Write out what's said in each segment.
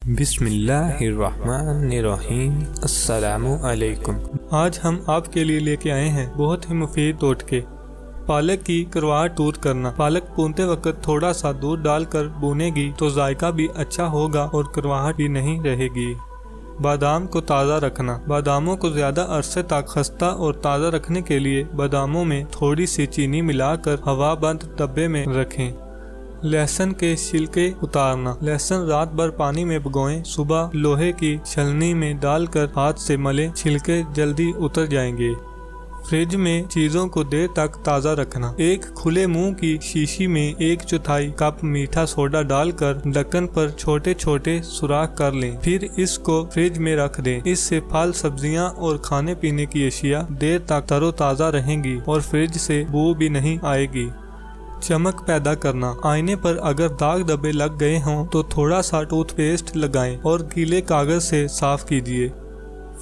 बिस्मिल्लाहिर्रहमानिर्रहीम। अस्सलामु अलैकुम। आज हम आपके लिए लेके आए हैं बहुत ही मुफीद टोटके। पालक की करवाहट दूर करना। पालक भूनते वक्त थोड़ा सा दूध डालकर भूनेगी तो जायका भी अच्छा होगा और करवाहट भी नहीं रहेगी। बादाम को ताज़ा रखना। बादामों को ज़्यादा अरसे तक खस्ता और ताज़ा रखने के लिए बादामों में थोड़ी सी चीनी मिलाकर हवाबंद डब्बे में रखें। लहसुन के छिलके उतारना। लहसुन रात भर पानी में भिगोएं, सुबह लोहे की छलनी में डालकर हाथ से मलें, छिलके जल्दी उतर जाएंगे। फ्रिज में चीजों को देर तक ताज़ा रखना। एक खुले मुंह की शीशी में 1/4 कप मीठा सोडा डालकर ढक्कन पर छोटे छोटे सुराख कर लें, फिर इसको फ्रिज में रख दें। इससे फल, सब्जियां और खाने पीने की अशिया देर तक तरोताज़ा रहेंगी और फ्रिज से बू भी नहीं आएगी। चमक पैदा करना। आईने पर अगर दाग धब्बे लग गए हों तो थोड़ा सा टूथपेस्ट लगाएं और गीले कागज से साफ कीजिए।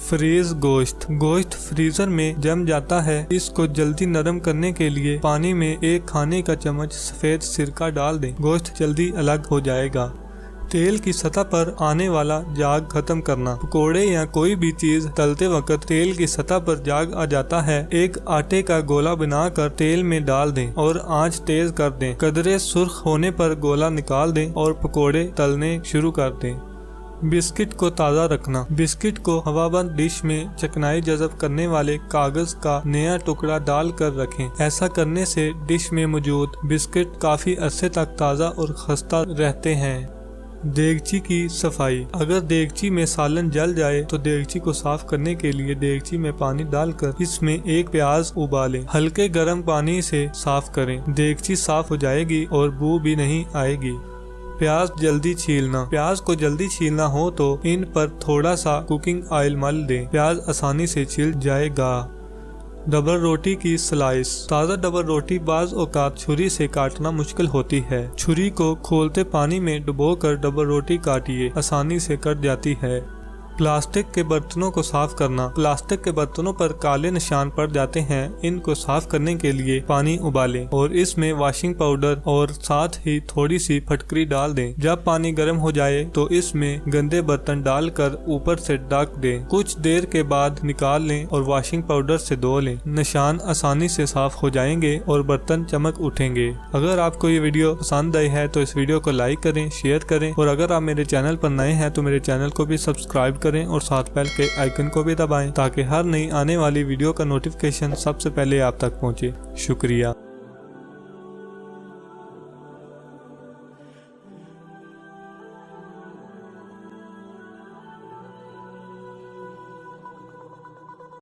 फ्रीज गोश्त। गोश्त फ्रीजर में जम जाता है। इसको जल्दी नरम करने के लिए पानी में 1 खाने का चम्मच सफेद सिरका डाल दें। गोश्त जल्दी अलग हो जाएगा। तेल की सतह पर आने वाला जाग खत्म करना। पकोड़े या कोई भी चीज तलते वक्त तेल की सतह पर जाग आ जाता है। एक आटे का गोला बनाकर तेल में डाल दें और आंच तेज कर दें। कदरे सुर्ख होने पर गोला निकाल दें और पकोड़े तलने शुरू कर दें। बिस्किट को ताज़ा रखना। बिस्किट को हवाबंद डिश में चिकनाई जज़ब करने वाले कागज का नया टुकड़ा डालकर रखें। ऐसा करने से डिश में मौजूद बिस्किट काफी अरसे तक ताज़ा और खस्ता रहते हैं। देगची की सफाई। अगर देगची में सालन जल जाए तो देगची को साफ करने के लिए देगची में पानी डालकर इसमें 1 प्याज उबालें। हल्के गर्म पानी से साफ करें। देगची साफ हो जाएगी और बू भी नहीं आएगी। प्याज जल्दी छीलना। प्याज को जल्दी छीलना हो तो इन पर थोड़ा सा कुकिंग ऑयल मल दें। प्याज आसानी से छिल जाएगा। डबल रोटी की स्लाइस। ताज़ा डबल रोटी बाज़ औक़ात छुरी से काटना मुश्किल होती है। छुरी को खोलते पानी में डुबोकर डबल रोटी काटिए, आसानी से कट जाती है। प्लास्टिक के बर्तनों को साफ करना। प्लास्टिक के बर्तनों पर काले निशान पड़ जाते हैं। इनको साफ करने के लिए पानी उबालें और इसमें वॉशिंग पाउडर और साथ ही थोड़ी सी फटकरी डाल दें। जब पानी गर्म हो जाए तो इसमें गंदे बर्तन डालकर ऊपर से ढक दें। कुछ देर के बाद निकाल लें और वॉशिंग पाउडर से धो लें। निशान आसानी से साफ हो जाएंगे और बर्तन चमक उठेंगे। अगर आपको ये वीडियो पसंद आई है तो इस वीडियो को लाइक करें, शेयर करें और अगर आप मेरे चैनल पर नए हैं तो मेरे चैनल को भी सब्सक्राइब करें और साथ बेल के आइकन को भी दबाएं ताकि हर नई आने वाली वीडियो का नोटिफिकेशन सबसे पहले आप तक पहुंचे। शुक्रिया।